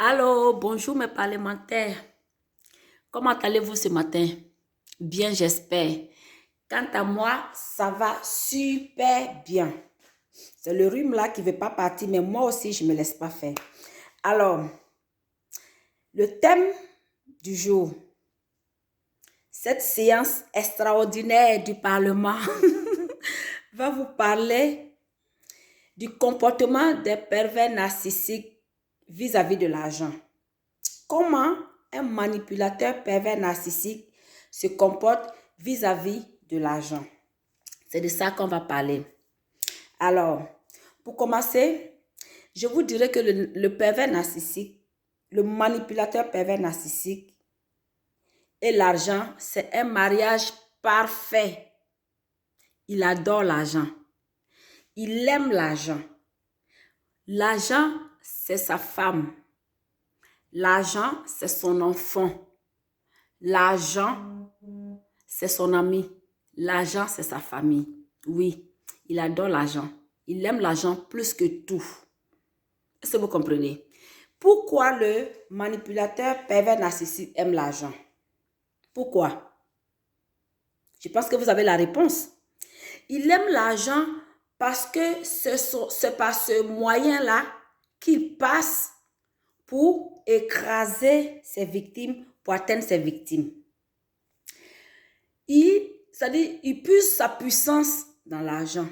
Allô, bonjour mes parlementaires. Comment allez-vous ce matin? Bien, j'espère. Quant à moi, ça va super bien. C'est le rhume là qui ne veut pas partir, mais moi aussi, je ne me laisse pas faire. Alors, le thème du jour, cette séance extraordinaire du Parlement va vous parler du comportement des pervers narcissiques vis-à-vis de l'argent. Comment un manipulateur pervers narcissique se comporte vis-à-vis de l'argent. C'est de ça qu'on va parler. Alors, pour commencer, je vous dirais que le pervers narcissique, le manipulateur pervers narcissique et l'argent, c'est un mariage parfait. Il adore l'argent. Il aime l'argent. L'argent, c'est sa femme. L'argent, c'est son enfant. L'argent, c'est son ami. L'argent, c'est sa famille. Oui, il adore l'argent. Il aime l'argent plus que tout. Est-ce que vous comprenez? Pourquoi le manipulateur pervers narcissique aime l'argent? Pourquoi? Je pense que vous avez la réponse. Il aime l'argent parce que c'est par ce moyen-là qu'il passe pour écraser ses victimes, pour atteindre ses victimes. C'est-à-dire, il puise sa puissance dans l'argent.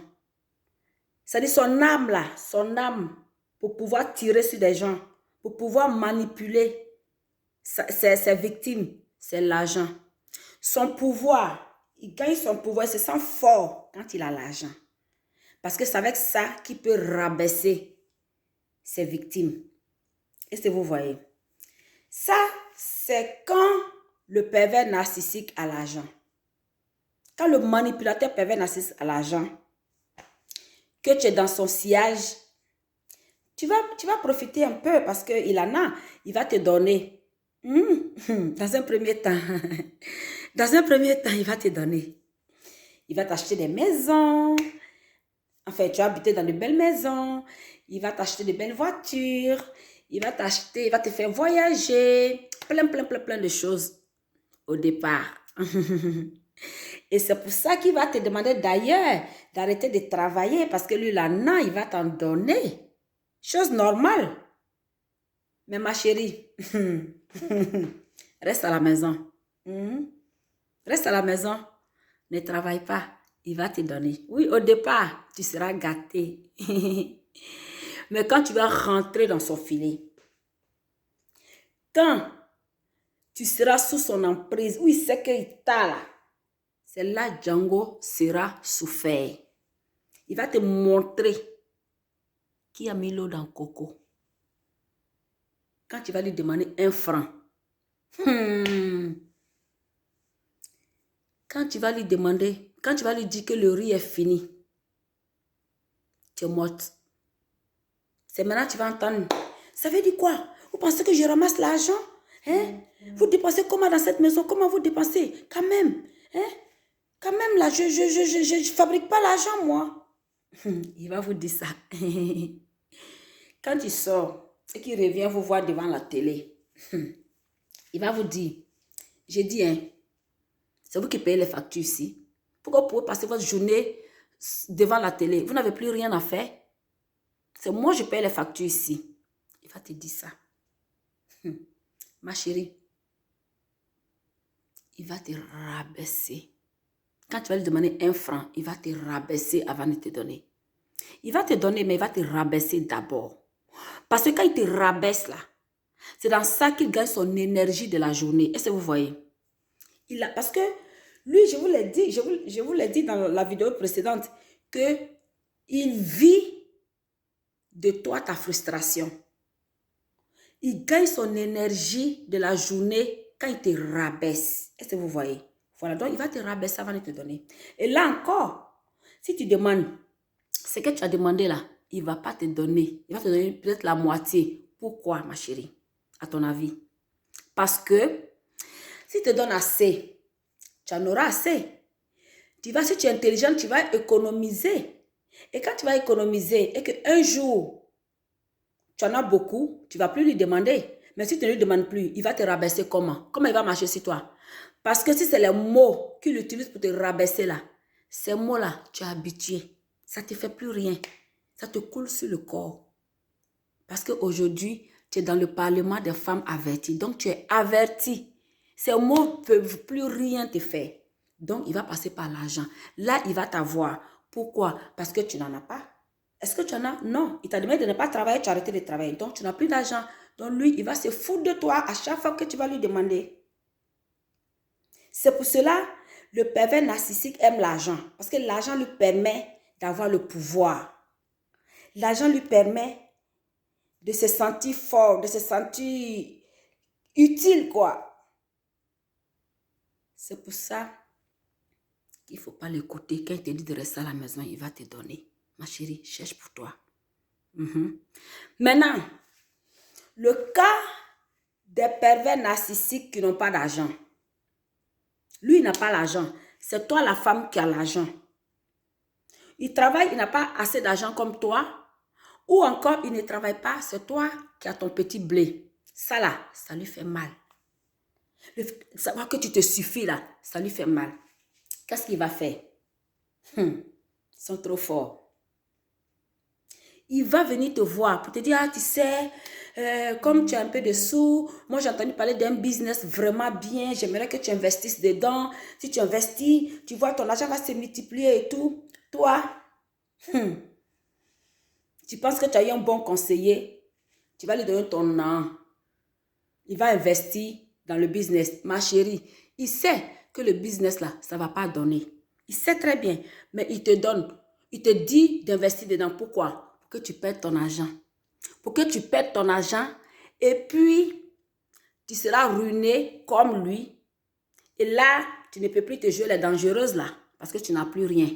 C'est-à-dire son âme là, son âme, pour pouvoir tirer sur des gens, pour pouvoir manipuler ses victimes, c'est l'argent. Son pouvoir, il gagne son pouvoir, il se sent fort quand il a l'argent. Parce que c'est avec ça qu'il peut rabaisser ses victimes. Est-ce que vous voyez? Ça, c'est quand le pervers narcissique a l'argent. Quand le manipulateur pervers narcissique a l'argent, que tu es dans son sillage, tu vas profiter un peu parce qu'il en a. Il va te donner. Dans un premier temps. Dans un premier temps, il va te donner. Il va t'acheter des maisons. Enfin, tu vas habiter dans de belles maisons. Il va t'acheter de belles voitures. Il va te faire voyager. Plein de choses au départ. Et c'est pour ça qu'il va te demander d'ailleurs d'arrêter de travailler parce que lui, là, non, il va t'en donner. Chose normale. Mais ma chérie, reste à la maison. Reste à la maison. Ne travaille pas. Il va te donner. Oui, au départ, tu seras gâté. Mais quand tu vas rentrer dans son filet, quand tu seras sous son emprise, où il sait qu'il t'a là, c'est là Django sera souffert. Il va te montrer qui a mis l'eau dans le coco. Quand tu vas lui demander 1 franc, quand tu vas lui demander, quand tu vas lui dire que le riz est fini, tu es morte. C'est maintenant que tu vas entendre. Ça veut dire quoi? Vous pensez que je ramasse l'argent? Hein? Vous dépensez comment dans cette maison? Comment vous dépensez? Quand même. Hein? Quand même là, je fabrique pas l'argent moi. Il va vous dire ça. Quand il sort et qu'il revient vous voir devant la télé, il va vous dire, j'ai dit, hein, c'est vous qui payez les factures ici. Pourquoi vous pouvez passer votre journée devant la télé? Vous n'avez plus rien à faire. C'est moi qui paye les factures ici. Il va te dire ça. Ma chérie, il va te rabaisser. Quand tu vas lui demander 1 franc, il va te rabaisser avant de te donner. Il va te donner, mais il va te rabaisser d'abord. Parce que quand il te rabaisse là, c'est dans ça qu'il gagne son énergie de la journée. Est-ce que vous voyez? Parce que lui, je vous l'ai dit dans la vidéo précédente, que il vit de toi ta frustration. Il gagne son énergie de la journée quand il te rabaisse. Est-ce que vous voyez? Voilà, donc il va te rabaisser avant de te donner. Et là encore, si tu demandes ce que tu as demandé là, il ne va pas te donner. Il va te donner peut-être la moitié. Pourquoi, ma chérie? À ton avis? Parce que si tu te donnes assez, tu en auras assez. Si tu es intelligent, tu vas économiser. Et quand tu vas économiser et qu'un jour, tu en as beaucoup, tu ne vas plus lui demander. Mais si tu ne lui demandes plus, il va te rabaisser comment? Comment il va marcher sur toi? Parce que si c'est les mots qu'il utilise pour te rabaisser là, ces mots-là, tu es habitué. Ça ne te fait plus rien. Ça te coule sur le corps. Parce qu'aujourd'hui, tu es dans le parlement des femmes averties. Donc, tu es averti. Ces mots ne peuvent plus rien te faire. Donc, il va passer par l'argent. Là, il va t'avoir. Pourquoi? Parce que tu n'en as pas. Est-ce que tu en as? Non. Il t'a demandé de ne pas travailler, tu as arrêté de travailler. Donc, tu n'as plus d'argent. Donc, lui, il va se foutre de toi à chaque fois que tu vas lui demander. C'est pour cela, le pervers narcissique aime l'argent. Parce que l'argent lui permet d'avoir le pouvoir. L'argent lui permet de se sentir fort, de se sentir utile, quoi. C'est pour ça qu'il ne faut pas l'écouter. Quand il te dit de rester à la maison, il va te donner. Ma chérie, cherche pour toi. Maintenant, le cas des pervers narcissiques qui n'ont pas d'argent. Lui, il n'a pas l'argent. C'est toi, la femme, qui a l'argent. Il travaille, il n'a pas assez d'argent comme toi. Ou encore, il ne travaille pas. C'est toi qui as ton petit blé. Ça là, ça lui fait mal. Savoir que tu te suffis là, ça lui fait mal. Qu'est-ce qu'il va faire? Ils sont trop forts. Il va venir te voir pour te dire, ah, tu sais, comme tu as un peu de sous, moi j'ai entendu parler d'un business vraiment bien, j'aimerais que tu investisses dedans. Si tu investis, tu vois, ton argent va se multiplier et tout. Toi, tu penses que tu as eu un bon conseiller, tu vas lui donner ton nom. Il va investir dans le business. Ma chérie, il sait que le business là, ça ne va pas donner. Il sait très bien, mais il te donne, il te dit d'investir dedans. Pourquoi? Pour que tu perdes ton argent. Pour que tu perdes ton argent et puis tu seras ruiné comme lui. Et là, tu ne peux plus te jouer les dangereuses là parce que tu n'as plus rien.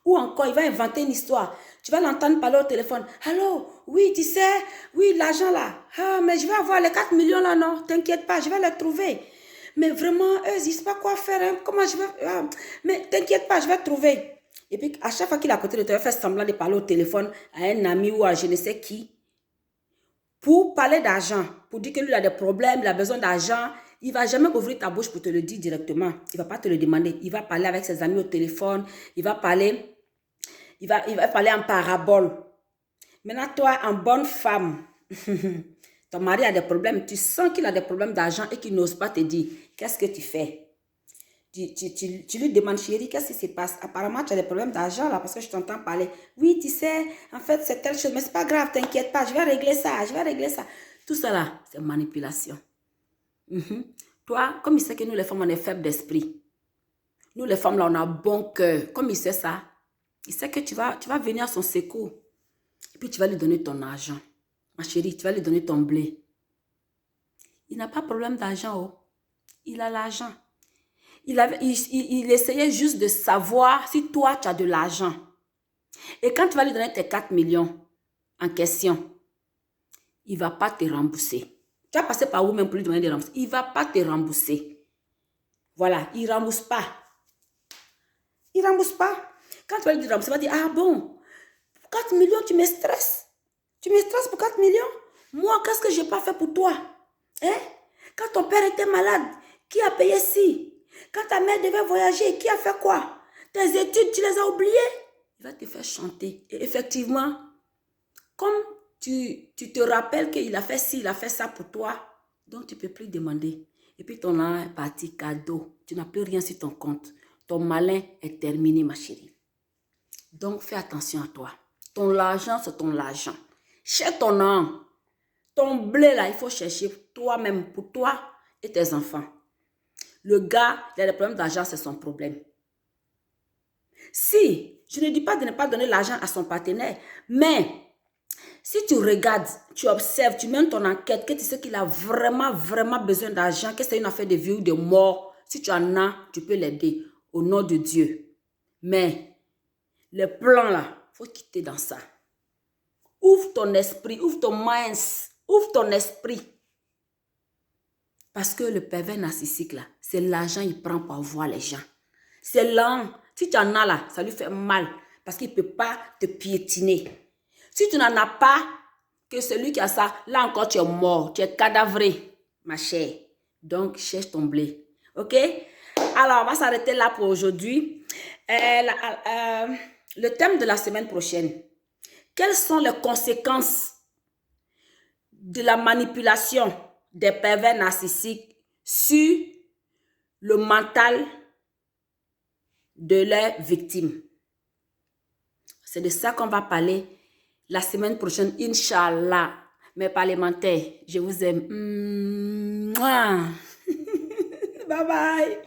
Ou encore, il va inventer une histoire. Tu vas l'entendre parler au téléphone. Allô, oui, tu sais, oui, l'argent là. Ah, mais je vais avoir les 4 millions là, non. T'inquiète pas, je vais les trouver. Mais vraiment, eux, ils ne savent pas quoi faire. Hein. Comment je vais... mais t'inquiète pas, je vais trouver. Et puis, à chaque fois qu'il est à côté de toi, il va faire semblant de parler au téléphone à un ami ou à je ne sais qui. Pour parler d'argent. Pour dire que lui, il a des problèmes, il a besoin d'argent. Il ne va jamais ouvrir ta bouche pour te le dire directement. Il ne va pas te le demander. Il va parler avec ses amis au téléphone. Il va parler en parabole. Maintenant, toi, en bonne femme, ton mari a des problèmes. Tu sens qu'il a des problèmes d'argent et qu'il n'ose pas te dire. Qu'est-ce que tu fais? Tu lui demandes, chérie, qu'est-ce qui se passe? Apparemment, tu as des problèmes d'argent là parce que je t'entends parler. Oui, tu sais, en fait, c'est telle chose, mais c'est pas grave, t'inquiète pas, je vais régler ça, je vais régler ça. Tout ça là, c'est manipulation. Toi, comme il sait que nous les femmes, on est faibles d'esprit. Nous les femmes là, on a bon cœur. Comme il sait ça, il sait que tu vas venir à son secours. Et puis tu vas lui donner ton argent. Ma chérie, tu vas lui donner ton blé. Il n'a pas de problème d'argent, oh. Il a l'argent. Il essayait juste de savoir si toi, tu as de l'argent. Et quand tu vas lui donner tes 4 millions en question, il ne va pas te rembourser. Tu vas passer par où même pour lui demander de rembourser? Il ne va pas te rembourser. Voilà, il ne rembourse pas. Il ne rembourse pas. Quand tu vas lui dire rembourser, il va dire, ah bon, pour 4 millions, tu me stresses. Tu me stresses pour 4 millions? Moi, qu'est-ce que je n'ai pas fait pour toi? Hein? Quand ton père était malade, qui a payé ci? Quand ta mère devait voyager, qui a fait quoi? Tes études, tu les as oubliées? Il va te faire chanter. Et effectivement, comme tu te rappelles qu'il a fait ci, il a fait ça pour toi, donc tu ne peux plus demander. Et puis ton argent est parti cadeau. Tu n'as plus rien sur ton compte. Ton malin est terminé, ma chérie. Donc, fais attention à toi. Ton argent, c'est ton argent. Cherche ton âme. Ton blé, là, il faut chercher toi-même, pour toi et tes enfants. Le gars, il a des problèmes d'argent, c'est son problème. Si, je ne dis pas de ne pas donner l'argent à son partenaire, mais si tu regardes, tu observes, tu mènes ton enquête, que tu sais qu'il a vraiment, vraiment besoin d'argent, que c'est une affaire de vie ou de mort, si tu en as, tu peux l'aider au nom de Dieu. Mais les plans là, il faut quitter dans ça. Ouvre ton esprit, ouvre ton mind, ouvre ton esprit. Parce que le pervers narcissique là, c'est l'argent qu'il prend pour voir les gens. C'est lent. Si tu en as là, ça lui fait mal. Parce qu'il ne peut pas te piétiner. Si tu n'en as pas, que celui qui a ça, là encore, tu es mort, tu es cadavré, ma chère. Donc, cherche ton blé. OK? Alors, on va s'arrêter là pour aujourd'hui. Le thème de la semaine prochaine. Quelles sont les conséquences de la manipulation des pervers narcissiques sur le mental de leurs victimes? C'est de ça qu'on va parler la semaine prochaine, Inch'Allah. Mes parlementaires, je vous aime. Mouah. Bye bye.